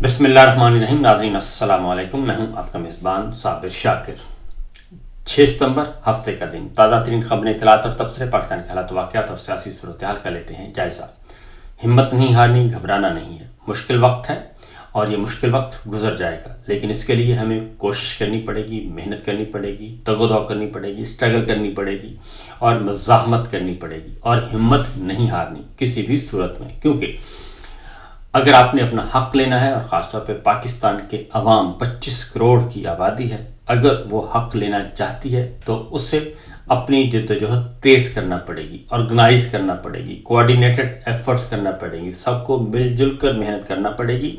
بسم اللہ الرحمن الرحیم. ناظرین السلام علیکم. میں ہوں آپ کا میزبان صابر شاکر. 6 ستمبر ہفتے کا دن. تازہ ترین خبریں، اطلاعات اور تبصرے پاکستان کے حالات، واقعات اور سیاسی صورتحال کا لیتے ہیں جائزہ. ہمت نہیں ہارنی، گھبرانا نہیں ہے. مشکل وقت ہے اور یہ مشکل وقت گزر جائے گا، لیکن اس کے لیے ہمیں کوشش کرنی پڑے گی، محنت کرنی پڑے گی، تگ و دو کرنی پڑے گی، اسٹرگل کرنی پڑے گی اور مزاحمت کرنی پڑے گی اور ہمت نہیں ہارنی کسی بھی صورت میں. کیونکہ اگر آپ نے اپنا حق لینا ہے، اور خاص طور پہ پاکستان کے عوام 25 کروڑ کی آبادی ہے، اگر وہ حق لینا چاہتی ہے تو اسے اپنی جدوجہد تیز کرنا پڑے گی، آرگنائز کرنا پڑے گی، کوآرڈینیٹڈ ایفرٹس کرنا پڑے گی، سب کو مل جل کر محنت کرنا پڑے گی.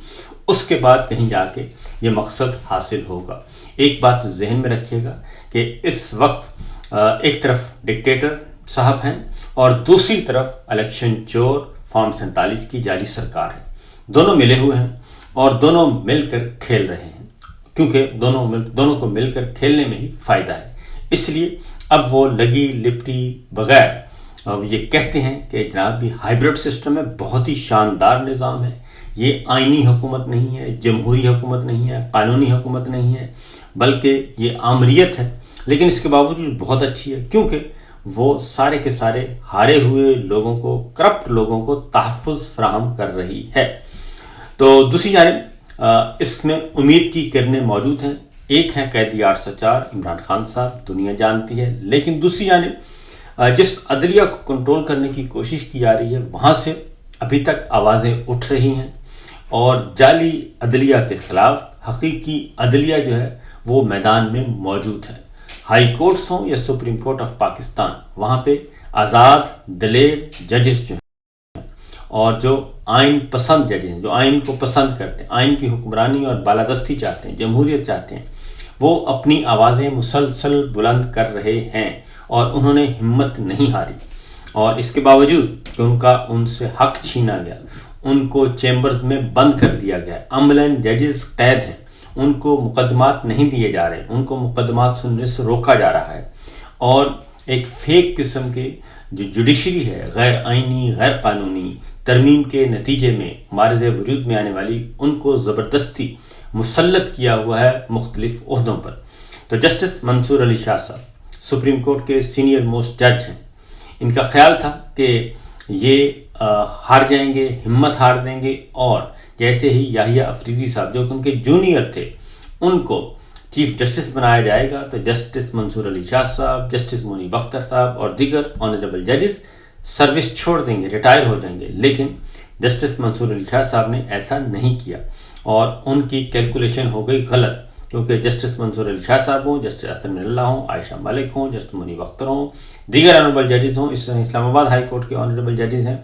اس کے بعد کہیں جا کے یہ مقصد حاصل ہوگا. ایک بات ذہن میں رکھیے گا کہ اس وقت ایک طرف ڈکٹیٹر صاحب ہیں اور دوسری طرف الیکشن چور فارم 47 کی جعلی سرکار ہے. دونوں ملے ہوئے ہیں اور دونوں مل کر کھیل رہے ہیں، کیونکہ دونوں کو مل کر کھیلنے میں ہی فائدہ ہے. اس لیے اب وہ لگی لپٹی بغیر یہ کہتے ہیں کہ جناب یہ ہائیبرڈ سسٹم ہے، بہت ہی شاندار نظام ہے، یہ آئینی حکومت نہیں ہے، جمہوری حکومت نہیں ہے، قانونی حکومت نہیں ہے، بلکہ یہ آمریت ہے. لیکن اس کے باوجود بہت اچھی ہے، کیونکہ وہ سارے کے سارے ہارے ہوئے لوگوں کو، کرپٹ لوگوں کو تحفظ فراہم کر رہی ہے. تو دوسری جانب اس میں امید کی کرنیں موجود ہیں. ایک ہے قیدی 804 عمران خان صاحب، دنیا جانتی ہے. لیکن دوسری جانب جس عدلیہ کو کنٹرول کرنے کی کوشش کی جا رہی ہے، وہاں سے ابھی تک آوازیں اٹھ رہی ہیں اور جعلی عدلیہ کے خلاف حقیقی عدلیہ جو ہے وہ میدان میں موجود ہے. ہائی کورٹس ہوں یا سپریم کورٹ آف پاکستان، وہاں پہ آزاد دلیر ججز جو ہیں اور جو آئین پسند ججز ہیں، جو آئین کو پسند کرتے ہیں، آئین کی حکمرانی اور بالادستی چاہتے ہیں، جمہوریت چاہتے ہیں، وہ اپنی آوازیں مسلسل بلند کر رہے ہیں اور انہوں نے ہمت نہیں ہاری. اور اس کے باوجود کہ ان سے حق چھینا گیا، ان کو چیمبرز میں بند کر دیا گیا، عملاً ججز قید ہیں، ان کو مقدمات نہیں دیے جا رہے، ان کو مقدمات سننے سے روکا جا رہا ہے، اور ایک فیک قسم کی جو جوڈیشری ہے، غیر آئینی، غیر قانونی ترمیم کے نتیجے میں معرض وجود میں آنے والی، ان کو زبردستی مسلط کیا ہوا ہے مختلف عہدوں پر. تو جسٹس منصور علی شاہ صاحب سپریم کورٹ کے سینئر موسٹ جج ہیں. ان کا خیال تھا کہ یہ ہار جائیں گے، ہمت ہار دیں گے، اور جیسے ہی یحییٰ افریدی صاحب جو کہ ان کے جونیئر تھے، ان کو چیف جسٹس بنایا جائے گا، تو جسٹس منصور علی شاہ صاحب، جسٹس منیب اختر صاحب اور دیگر آنریبل ججز سروس چھوڑ دیں گے، ریٹائر ہو جائیں گے. لیکن جسٹس منصور علی شاہ صاحب نے ایسا نہیں کیا اور ان کی کیلکولیشن ہو گئی غلط. کیونکہ جسٹس منصور علی شاہ صاحب ہوں، جسٹس اختر من اللہ ہوں، عائشہ ملک ہوں، جسٹس منیب اختر ہوں، دیگر آنریبل ججز ہوں، اس طرح اسلام آباد ہائی کورٹ کے آنریبل ججز ہیں،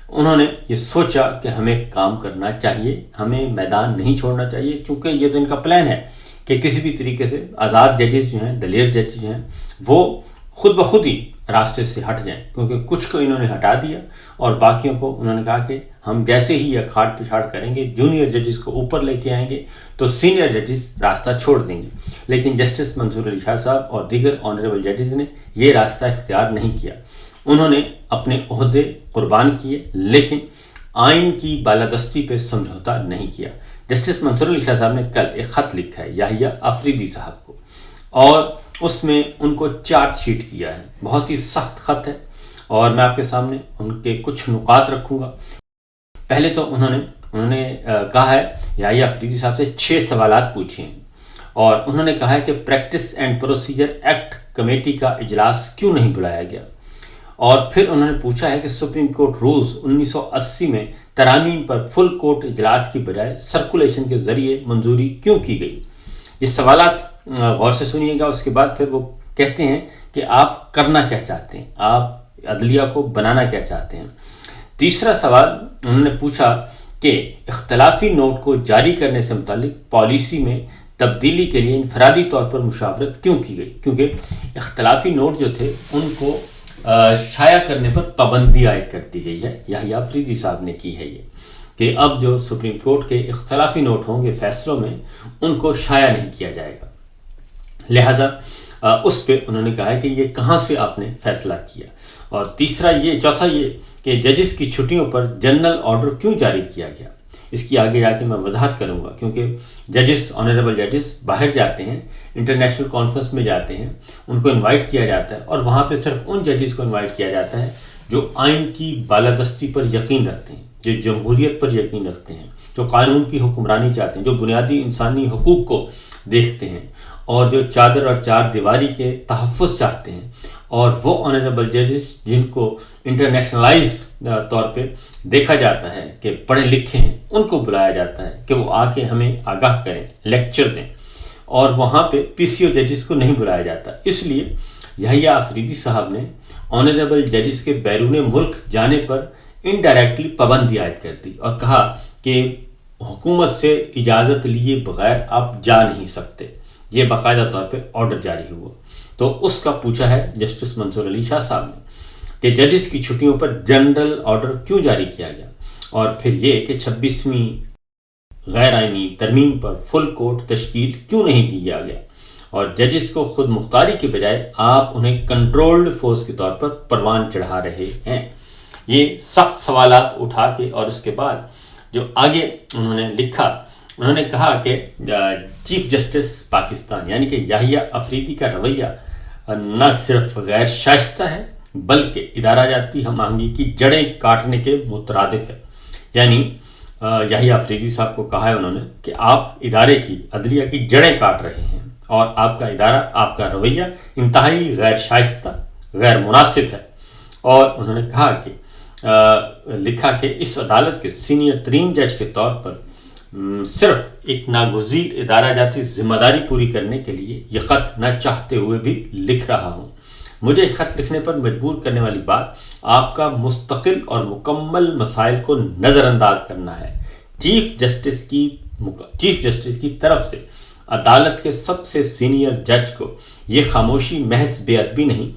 انہوں نے یہ سوچا کہ ہمیں کام کرنا چاہیے، ہمیں میدان نہیں چھوڑنا چاہیے. چونکہ یہ تو ان کا پلان ہے کہ کسی بھی طریقے سے آزاد ججز جو ہیں، دلیر ججز جو ہیں، وہ خود بخود ہی راستے سے ہٹ جائیں. کیونکہ کچھ کو انہوں نے ہٹا دیا اور باقیوں کو انہوں نے کہا کہ ہم جیسے ہی یہ کھاڑ پچھاڑ کریں گے، جونیئر ججز کو اوپر لے کے آئیں گے تو سینئر ججز راستہ چھوڑ دیں گے. لیکن جسٹس منصور علی شاہ صاحب اور دیگر آنریبل ججز نے یہ راستہ اختیار نہیں کیا. انہوں نے اپنے عہدے قربان کیے، لیکن آئین کی بالادستی پہ سمجھوتا نہیں کیا. جسٹس منصور علی شاہ صاحب نے کل ایک خط لکھا ہے یحییٰ افریدی صاحب کو، اور اس میں ان کو چارج شیٹ کیا ہے. بہت ہی سخت خط ہے اور میں آپ کے سامنے ان کے کچھ نکات رکھوں گا. پہلے تو انہوں نے کہا ہے، یحییٰ افریدی صاحب سے 6 سوالات پوچھے ہیں، اور انہوں نے کہا ہے کہ practice and procedure act committee کا اجلاس کیوں نہیں بلایا گیا. اور پھر انہوں نے پوچھا ہے کہ سپریم کورٹ رولز 1980 میں ترامیم پر فل کورٹ اجلاس کی بجائے سرکولیشن کے ذریعے منظوری کیوں کی گئی. یہ سوالات غور سے سنیے گا. اس کے بعد پھر وہ کہتے ہیں کہ آپ کرنا کیا چاہتے ہیں، آپ عدلیہ کو بنانا کیا چاہتے ہیں. تیسرا سوال انہوں نے پوچھا کہ اختلافی نوٹ کو جاری کرنے سے متعلق پالیسی میں تبدیلی کے لیے انفرادی طور پر مشاورت کیوں کی گئی. کیونکہ اختلافی نوٹ جو تھے ان کو شائع کرنے پر پابندی عائد کر دی گئی ہے. یحییٰ افریدی صاحب نے کی ہے یہ کہ اب جو سپریم کورٹ کے اختلافی نوٹ ہوں گے فیصلوں میں، ان کو شائع نہیں کیا جائے گا. لہذا اس پہ انہوں نے کہا ہے کہ یہ کہاں سے آپ نے فیصلہ کیا. اور چوتھا یہ کہ ججز کی چھٹیوں پر جنرل آرڈر کیوں جاری کیا گیا. اس کی آگے جا کے میں وضاحت کروں گا، کیونکہ ججز، آنریبل ججز باہر جاتے ہیں، انٹرنیشنل کانفرنس میں جاتے ہیں، ان کو انوائٹ کیا جاتا ہے، اور وہاں پہ صرف ان ججز کو انوائٹ کیا جاتا ہے جو آئین کی بالادستی پر یقین رکھتے ہیں، جو جمہوریت پر یقین رکھتے ہیں، جو قانون کی حکمرانی چاہتے ہیں، جو بنیادی انسانی حقوق کو دیکھتے ہیں، اور جو چادر اور چار دیواری کے تحفظ چاہتے ہیں۔ اور وہ آنریبل ججز جن کو انٹرنیشنلائز طور پہ دیکھا جاتا ہے کہ پڑھے لکھے ہیں، ان کو بلایا جاتا ہے کہ وہ آ کے ہمیں آگاہ کریں، لیکچر دیں، اور وہاں پہ پی سی او ججز کو نہیں بلایا جاتا۔ اس لیے یحییٰ آفریدی صاحب نے آنریبل ججز کے بیرون ملک جانے پر انڈائریکٹلی پابندی عائد کر دی اور کہا کہ حکومت سے اجازت لیے بغیر آپ جا نہیں سکتے۔ یہ باقاعدہ طور پہ آرڈر جاری ہوا۔ تو اس کا پوچھا ہے جسٹس منصور علی شاہ صاحب نے کہ ججز کی چھٹیوں پر جنرل آرڈر کیوں جاری کیا گیا، اور پھر یہ کہ 26ویں غیر آئینی ترمیم پر فل کورٹ تشکیل کیوں نہیں دیا گیا، اور ججز کو خود مختاری کے بجائے آپ انہیں کنٹرولڈ فورس کے طور پر پروان چڑھا رہے ہیں۔ یہ سخت سوالات اٹھا کے، اور اس کے بعد جو آگے انہوں نے لکھا، انہوں نے کہا کہ چیف جسٹس پاکستان یعنی کہ یحییٰ آفریدی کا رویہ نہ صرف غیر شائستہ ہے بلکہ ادارہ جاتی ہم آہنگی کی جڑیں کاٹنے کے مترادف ہے۔ یعنی یحییٰ آفریدی صاحب کو کہا ہے انہوں نے کہ آپ ادارے کی، عدلیہ کی جڑیں کاٹ رہے ہیں، اور آپ کا ادارہ، آپ کا رویہ انتہائی غیر شائستہ، غیر مناسب ہے۔ اور انہوں نے کہا کہ لکھا کہ اس عدالت کے سینئر ترین جج کے طور پر صرف ایک ناگزیر ادارہ جاتی ذمہ داری پوری کرنے کے لیے یہ خط نہ چاہتے ہوئے بھی لکھ رہا ہوں۔ مجھے خط لکھنے پر مجبور کرنے والی بات آپ کا مستقل اور مکمل مسائل کو نظر انداز کرنا ہے۔ چیف جسٹس کی طرف سے عدالت کے سب سے سینئر جج کو یہ خاموشی محض بے ادبی نہیں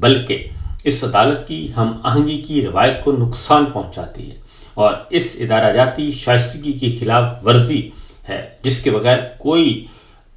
بلکہ اس عدالت کی ہم آہنگی کی روایت کو نقصان پہنچاتی ہے، اور اس ادارہ جاتی شائستگی کی خلاف ورزی ہے جس کے بغیر کوئی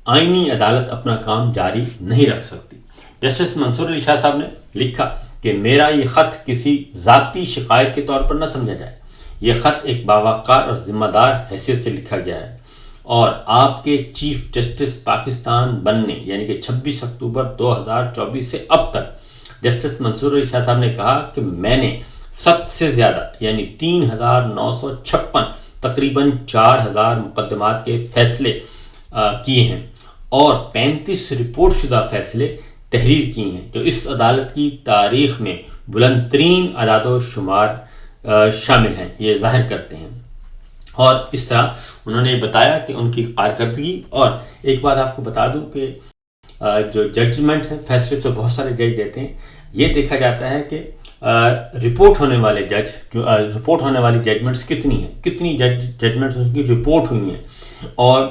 آئینی عدالت اپنا کام جاری نہیں رکھ سکتی۔ جسٹس منصور علی شاہ صاحب نے لکھا کہ میرا یہ خط کسی ذاتی شکایت کے طور پر نہ سمجھا جائے، یہ خط ایک باوقار اور ذمہ دار حیثیت سے لکھا گیا ہے، اور آپ کے چیف جسٹس پاکستان بننے یعنی کہ 26 اکتوبر 2024 سے اب تک جسٹس منصور علی شاہ صاحب نے کہا کہ میں نے سب سے زیادہ یعنی 3956 تقریباً 4000 مقدمات کے فیصلے کیے ہیں، اور 35 رپورٹ شدہ فیصلے تحریر کیے ہیں جو اس عدالت کی تاریخ میں بلند ترین اعداد و شمار شامل ہیں، یہ ظاہر کرتے ہیں۔ اور اس طرح انہوں نے بتایا کہ ان کی کارکردگی، اور ایک بات آپ کو بتا دوں کہ جو ججمنٹ ہیں، فیصلے تو بہت سارے جج دیتے ہیں، یہ دیکھا جاتا ہے کہ رپورٹ ہونے والی ججمنٹس کتنی ہیں، کتنی ججمنٹس ان کی رپورٹ ہوئی ہیں، اور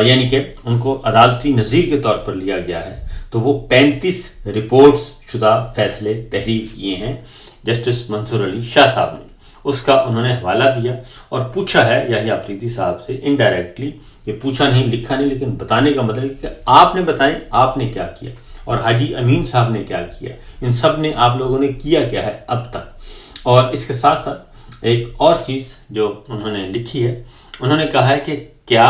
یعنی کہ ان کو عدالتی نظیر کے طور پر لیا گیا ہے، تو وہ 35 رپورٹس شدہ فیصلے تحریر کیے ہیں جسٹس منصور علی شاہ صاحب نے۔ اس کا انہوں نے حوالہ دیا اور پوچھا ہے یحییٰ آفریدی صاحب سے انڈائریکٹلی، یہ پوچھا نہیں، لکھا نہیں، لیکن بتانے کا مطلب کہ آپ نے بتائیں آپ نے کیا کیا، اور حاجی امین صاحب نے کیا کیا، ان سب نے آپ لوگوں نے کیا کیا ہے اب تک۔ اور اس کے ساتھ ساتھ ایک اور چیز جو انہوں نے لکھی ہے، انہوں نے کہا ہے کہ کیا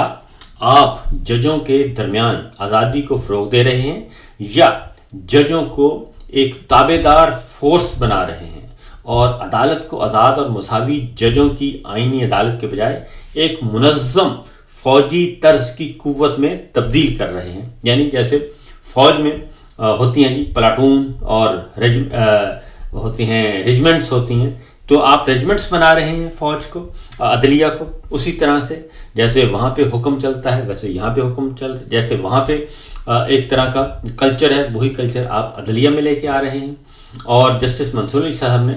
آپ ججوں کے درمیان آزادی کو فروغ دے رہے ہیں یا ججوں کو ایک تابع دار فورس بنا رہے ہیں، اور عدالت کو آزاد اور مساوی ججوں کی آئینی عدالت کے بجائے ایک منظم فوجی طرز کی قوت میں تبدیل کر رہے ہیں۔ یعنی جیسے فوج میں ہوتی ہیں پلاٹون اور ہوتی ہیں ریجمنٹس ہوتی ہیں، تو آپ ریجمنٹس بنا رہے ہیں فوج کو، عدلیہ کو، اسی طرح سے جیسے وہاں پہ حکم چلتا ہے ویسے یہاں پہ حکم چلتا ہے، جیسے وہاں پہ ایک طرح کا کلچر ہے وہی کلچر آپ عدلیہ میں لے کے آ رہے ہیں۔ اور جسٹس منصور علی صاحب نے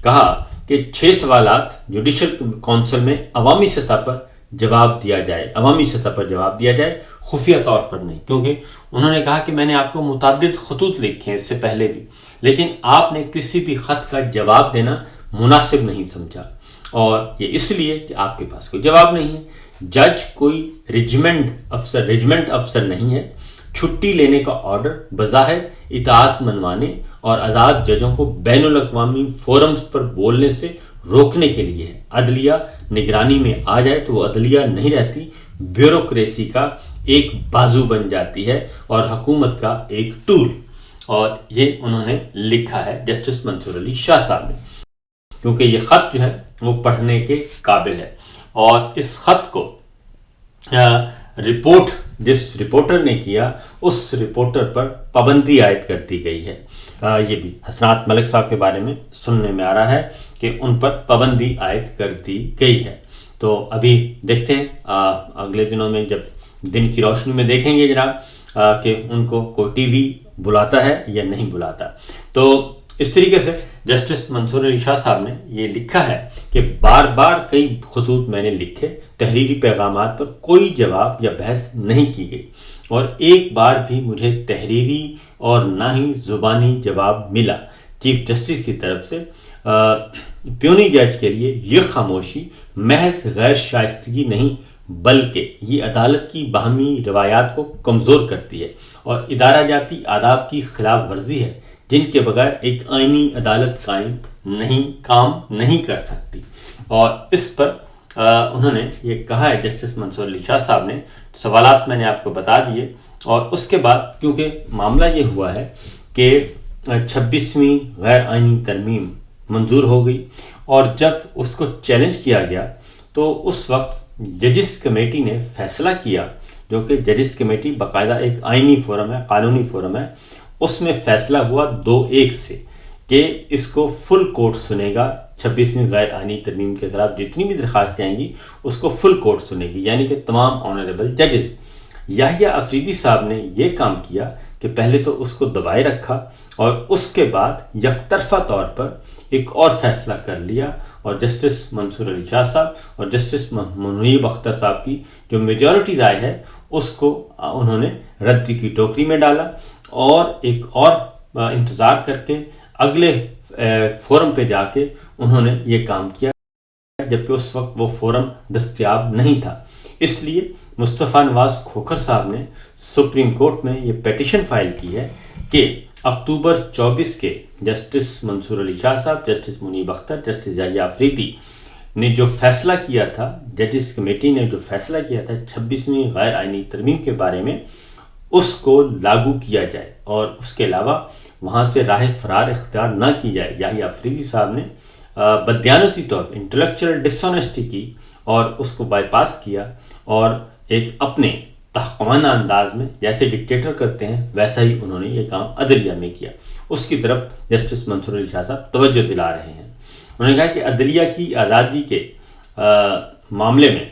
کہا کہ 6 سوالات جوڈیشل کونسل میں عوامی سطح پر جواب دیا جائے، خفیہ طور پر نہیں، کیونکہ انہوں نے کہا کہ میں نے آپ کو متعدد خطوط لکھے ہیں اس سے پہلے بھی، لیکن آپ نے کسی بھی خط کا جواب دینا مناسب نہیں سمجھا، اور یہ اس لیے کہ آپ کے پاس کوئی جواب نہیں ہے۔ جج کوئی ریجمنٹ افسر نہیں ہے۔ چھٹی لینے کا آرڈر بظاہر اطاعت منوانے اور آزاد ججوں کو بین الاقوامی فورمز پر بولنے سے روکنے کے لیے ہے۔ عدلیہ نگرانی میں آ جائے تو وہ عدلیہ نہیں رہتی، بیوروکریسی کا ایک بازو بن جاتی ہے اور حکومت کا ایک ٹول۔ اور یہ انہوں نے لکھا ہے جسٹس منصور علی شاہ صاحب نے، کیونکہ یہ خط جو ہے وہ پڑھنے کے قابل ہے، اور اس خط کو رپورٹ جس رپورٹر نے کیا اس رپورٹر پر پابندی عائد کر دی گئی ہے۔ یہ بھی حسنات ملک صاحب کے بارے میں سننے میں آ رہا ہے کہ ان پر پابندی عائد کر دی گئی ہے۔ تو ابھی دیکھتے ہیں اگلے دنوں میں جب دن کی روشنی میں دیکھیں گے جناب کہ ان کو کوئی ٹی وی بلاتا ہے یا نہیں بلاتا۔ تو اس طریقے سے جسٹس منصور علی شاہ صاحب نے یہ لکھا ہے کہ بار بار کئی خطوط میں نے لکھے، تحریری پیغامات پر کوئی جواب یا بحث نہیں کی گئی، اور ایک بار بھی مجھے تحریری اور نہ ہی زبانی جواب ملا۔ چیف جسٹس کی طرف سے پیونی جج کے لیے یہ خاموشی محض غیر شائستگی نہیں بلکہ یہ عدالت کی باہمی روایات کو کمزور کرتی ہے اور ادارہ جاتی آداب کی خلاف ورزی ہے جن کے بغیر ایک آئینی عدالت کام نہیں کر سکتی۔ اور اس پر انہوں نے یہ کہا ہے جسٹس منصور علی شاہ صاحب نے، سوالات میں نے آپ کو بتا دیے، اور اس کے بعد کیونکہ معاملہ یہ ہوا ہے کہ 26ویں غیر آئینی ترمیم منظور ہو گئی، اور جب اس کو چیلنج کیا گیا تو اس وقت ججز کمیٹی نے فیصلہ کیا، جو کہ ججز کمیٹی باقاعدہ ایک آئینی فورم ہے، قانونی فورم ہے، اس میں فیصلہ ہوا 2-1 سے کہ اس کو فل کورٹ سنے گا۔ 26ویں غیر آئینی ترمیم کے خلاف جتنی بھی درخواستیں آئیں گی اس کو فل کورٹ سنے گی، یعنی کہ تمام آنریبل ججز۔ یحییٰ افریدی صاحب نے یہ کام کیا کہ پہلے تو اس کو دبائے رکھا اور اس کے بعد یک طرفہ طور پر ایک اور فیصلہ کر لیا، اور جسٹس منصور علی شاہ صاحب اور جسٹس منیب اختر صاحب کی جو میجورٹی رائے ہے اس کو انہوں نے رد کی ٹوکری میں ڈالا، اور ایک اور انتظار کر کے اگلے فورم پہ جا کے انہوں نے یہ کام کیا، جبکہ اس وقت وہ فورم دستیاب نہیں تھا۔ اس لیے مصطفیٰ نواز کھوکھر صاحب نے سپریم کورٹ میں یہ پیٹیشن فائل کی ہے کہ اکتوبر 24 کے جسٹس منصور علی شاہ صاحب، جسٹس منیب اختر، جسٹس یحییٰ افریدی نے جو فیصلہ کیا تھا، ججز کمیٹی نے جو فیصلہ کیا تھا 26ویں غیر آئینی ترمیم کے بارے میں، اس کو لاگو کیا جائے، اور اس کے علاوہ وہاں سے راہ فرار اختیار نہ کی جائے۔ یحییٰ افریدی صاحب نے بدیانتی طور پر انٹلیکچوئل ڈس آنیسٹی کی اور اس کو بائی پاس کیا، اور ایک اپنے تحقمانہ انداز میں جیسے ڈکٹیٹر کرتے ہیں ویسا ہی انہوں نے یہ کام عدلیہ میں کیا۔ اس کی طرف جسٹس منصور علی شاہ صاحب توجہ دلا رہے ہیں۔ انہوں نے کہا کہ عدلیہ کی آزادی کے معاملے میں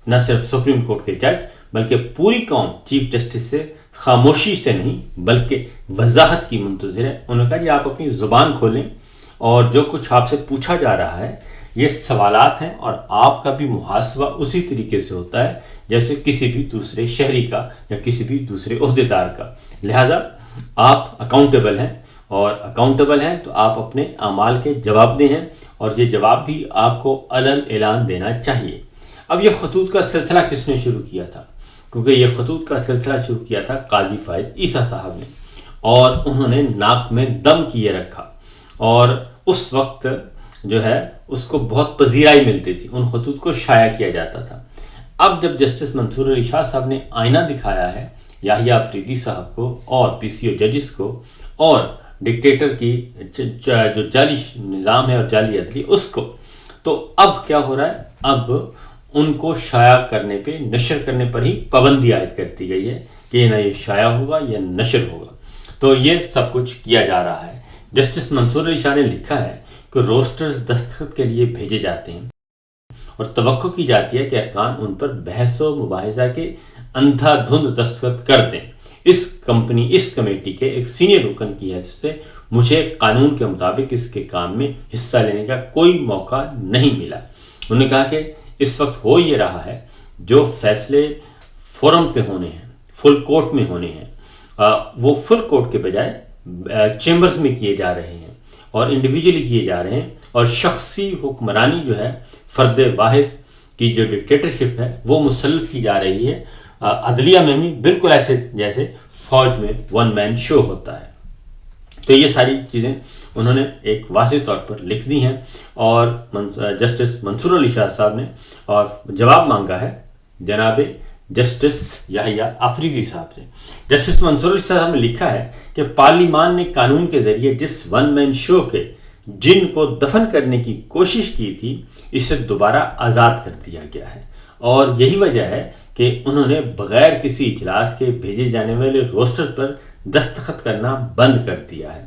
نہ صرف سپریم کورٹ کے جج بلکہ پوری قوم چیف جسٹس سے خاموشی سے نہیں بلکہ وضاحت کی منتظر ہے۔ انہوں نے کہا کہ آپ اپنی زبان کھولیں، اور جو کچھ آپ سے پوچھا جا رہا ہے یہ سوالات ہیں، اور آپ کا بھی محاسبہ اسی طریقے سے ہوتا ہے جیسے کسی بھی دوسرے شہری کا یا کسی بھی دوسرے عہدیدار کا، لہٰذا آپ اکاؤنٹیبل ہیں، اور اکاؤنٹیبل ہیں تو آپ اپنے اعمال کے جواب دیں ہیں، اور یہ جواب بھی آپ کو علن اعلان دینا چاہیے۔ اب یہ خطوط کا سلسلہ کس نے شروع کیا تھا؟ کیونکہ یہ خطوط کا سلسلہ شروع کیا تھا قاضی فائد عیسیٰ صاحب نے، اور انہوں نے ناک میں دم کیے رکھا، اور اس وقت جو ہے اس کو بہت پذیرائی ملتی تھی، ان خطوط کو شائع کیا جاتا تھا۔ اب جب جسٹس منصور علی شاہ صاحب نے آئینہ دکھایا ہے یحییٰ افریدی صاحب کو اور پی سی او ججز کو، اور ڈکٹیٹر کی جو جعلی نظام ہے اور جعلی عدلی اس کو، تو اب کیا ہو رہا ہے؟ اب ان کو شائع کرنے پہ، نشر کرنے پر ہی پابندی عائد کر دی گئی ہے کہ نہ یہ شائع ہوگا یا نشر ہوگا۔ تو یہ سب کچھ کیا جا رہا ہے۔ جسٹس منصور علی شاہ نے لکھا ہے کہ روسٹرز دستخط کے لیے بھیجے جاتے ہیں، اور توقع کی جاتی ہے کہ ارکان ان پر بحث و مباحثہ کے اندھا دھند دستخط کر دیں۔ اس کمیٹی کے ایک سینئر رکن کی حیثیت سے مجھے قانون کے مطابق اس کے کام میں حصہ لینے کا کوئی موقع نہیں ملا۔ انہوں نے کہا کہ اس وقت ہو یہ رہا ہے جو فیصلے فورم پہ ہونے ہیں، فل کورٹ میں ہونے ہیں، وہ فل کورٹ کے بجائے چیمبرز میں کیے جا رہے ہیں اور انڈیویجولی کیے جا رہے ہیں، اور شخصی حکمرانی جو ہے، فرد واحد کی جو ڈکٹیٹرشپ ہے وہ مسلط کی جا رہی ہے عدلیہ میں بھی، بالکل ایسے جیسے فوج میں ون مین شو ہوتا ہے۔ تو یہ ساری چیزیں انہوں نے ایک واضح طور پر لکھ دی ہیں، اور جسٹس منصور علی شاہ صاحب نے اور جواب مانگا ہے جناب جسٹس یحییٰ آفریدی صاحب سے۔ جسٹس منصور علی صاحب نے لکھا ہے کہ پارلیمان نے قانون کے ذریعے جس ون مین شو کے جن کو دفن کرنے کی کوشش کی تھی اسے دوبارہ آزاد کر دیا گیا ہے، اور یہی وجہ ہے کہ انہوں نے بغیر کسی اجلاس کے بھیجے جانے والے روسٹر پر دستخط کرنا بند کر دیا ہے،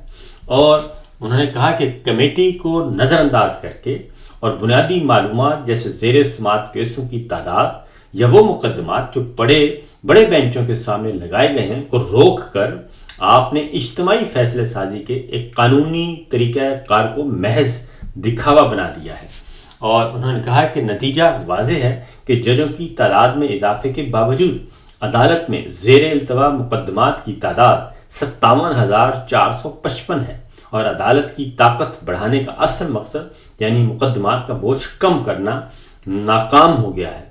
اور انہوں نے کہا کہ کمیٹی کو نظر انداز کر کے اور بنیادی معلومات جیسے زیر سماعت کیسوں کی تعداد یا وہ مقدمات جو بڑے بینچوں کے سامنے لگائے گئے ہیں کو روک کر آپ نے اجتماعی فیصلے سازی کے ایک قانونی طریقہ کار کو محض دکھاوا بنا دیا ہے، اور انہوں نے کہا کہ نتیجہ واضح ہے کہ ججوں کی تعداد میں اضافے کے باوجود عدالت میں زیر التوا مقدمات کی تعداد 57,455 ہے، اور عدالت کی طاقت بڑھانے کا اصل مقصد یعنی مقدمات کا بوجھ کم کرنا ناکام ہو گیا ہے،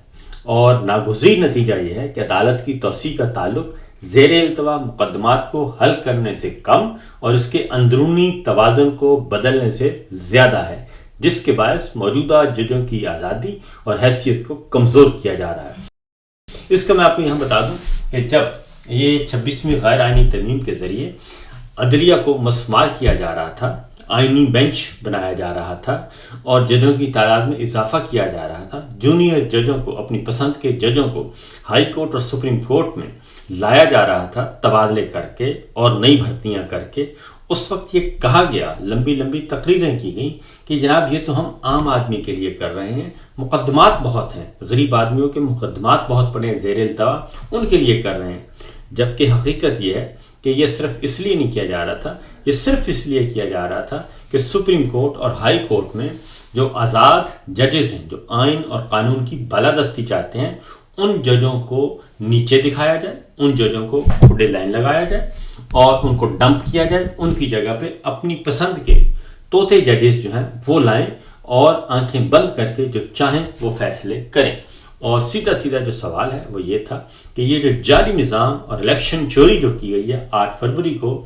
اور ناگزیر نتیجہ یہ ہے کہ عدالت کی توسیع کا تعلق زیر التوا مقدمات کو حل کرنے سے کم اور اس کے اندرونی توازن کو بدلنے سے زیادہ ہے، جس کے باعث موجودہ ججوں کی آزادی اور حیثیت کو کمزور کیا جا رہا ہے۔ اس کا میں آپ کو یہاں بتا دوں کہ جب یہ 26ویں غیر آئینی ترمیم کے ذریعے عدلیہ کو مسمار کیا جا رہا تھا، آئینی بینچ بنایا جا رہا تھا اور ججوں کی تعداد میں اضافہ کیا جا رہا تھا، جونیئر ججوں کو اپنی پسند کے ججوں کو ہائی کورٹ اور سپریم کورٹ میں لایا جا رہا تھا تبادلے کر کے اور نئی بھرتیاں کر کے۔ اس وقت یہ کہا گیا، لمبی تقریریں کی گئیں کہ جناب یہ تو ہم عام آدمی کے لیے کر رہے ہیں، مقدمات بہت ہیں، غریب آدمیوں کے مقدمات بہت پڑے ہیں زیر التوا، ان کے لیے کر رہے ہیں، جبکہ حقیقت یہ ہے کہ یہ صرف اس لیے نہیں کیا جا رہا تھا، یہ صرف اس لیے کیا جا رہا تھا کہ سپریم کورٹ اور ہائی کورٹ میں جو آزاد ججز ہیں، جو آئین اور قانون کی بالادستی چاہتے ہیں، ان ججوں کو نیچے دکھایا جائے، ان ججوں کو کھڈے لائن لگایا جائے اور ان کو ڈمپ کیا جائے، ان کی جگہ پہ اپنی پسند کے طوطے ججز جو ہیں وہ لائیں اور آنکھیں بند کر کے جو چاہیں وہ فیصلے کریں۔ اور سیدھا جو سوال ہے وہ یہ تھا کہ یہ جو جعلی نظام اور الیکشن چوری جو کی گئی ہے 8 فروری کو،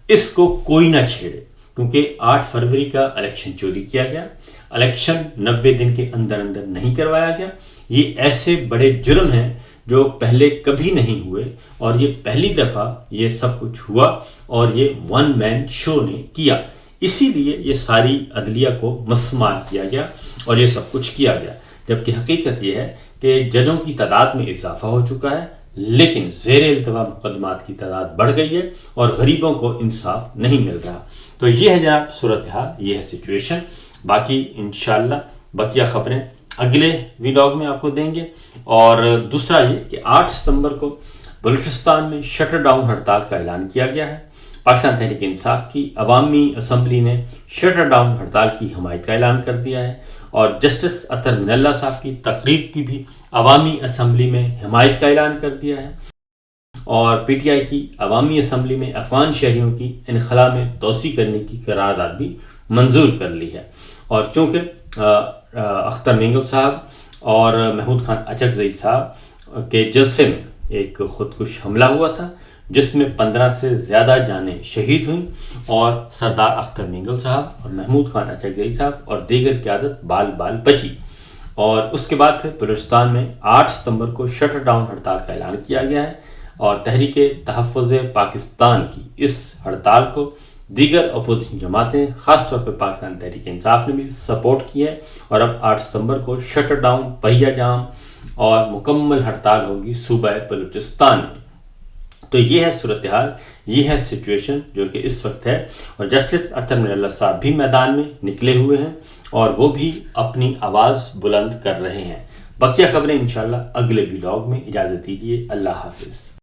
اس کو کوئی نہ چھیڑے، کیونکہ 8 فروری کا الیکشن چوری کیا گیا، الیکشن 90 دن کے اندر نہیں کروایا گیا۔ یہ ایسے بڑے جرم ہیں جو پہلے کبھی نہیں ہوئے، اور یہ پہلی دفعہ یہ سب کچھ ہوا اور یہ ون مین شو نے کیا، اسی لیے یہ ساری عدلیہ کو مسمار کیا گیا اور یہ سب کچھ کیا گیا، جبکہ حقیقت یہ ہے کہ ججوں کی تعداد میں اضافہ ہو چکا ہے لیکن زیر التوا مقدمات کی تعداد بڑھ گئی ہے اور غریبوں کو انصاف نہیں مل رہا۔ تو یہ ہے جناب صورتحال، یہ ہے سچویشن۔ باقی انشاءاللہ بقیہ خبریں اگلے ویلاگ میں آپ کو دیں گے۔ اور دوسرا یہ کہ 8 ستمبر کو بلوچستان میں شٹر ڈاؤن ہڑتال کا اعلان کیا گیا ہے۔ پاکستان تحریک انصاف کی عوامی اسمبلی نے شٹر ڈاؤن ہڑتال کی حمایت کا اعلان کر دیا ہے، اور جسٹس اطہر من اللہ صاحب کی تقریر کی بھی عوامی اسمبلی میں حمایت کا اعلان کر دیا ہے، اور پی ٹی آئی کی عوامی اسمبلی میں افغان شہریوں کی انخلا میں توسیع کرنے کی قرارداد بھی منظور کر لی ہے۔ اور چونکہ اختر مینگل صاحب اور محمود خان اچکزئی صاحب کے جلسے میں ایک خودکش حملہ ہوا تھا جس میں 15 سے زیادہ جانیں شہید ہوئیں، اور سردار اختر مینگل صاحب اور محمود خان اچکزئی صاحب اور دیگر قیادت بال بچی، اور اس کے بعد پھر بلوچستان میں 8 ستمبر کو شٹر ڈاؤن ہڑتال کا اعلان کیا گیا ہے، اور تحریک تحفظ پاکستان کی اس ہڑتال کو دیگر اپوزیشن جماعتیں خاص طور پر پاکستان تحریک انصاف نے بھی سپورٹ کی ہے، اور اب 8 ستمبر کو شٹر ڈاؤن، پہیہ جام اور مکمل ہڑتال ہوگی صوبہ بلوچستان میں۔ تو یہ ہے صورتحال، یہ ہے سچویشن جو کہ اس وقت ہے، اور جسٹس اطہر من اللہ صاحب بھی میدان میں نکلے ہوئے ہیں اور وہ بھی اپنی آواز بلند کر رہے ہیں۔ بقیہ خبریں انشاءاللہ اگلے ویلاگ میں۔ اجازت دیجیے، اللہ حافظ۔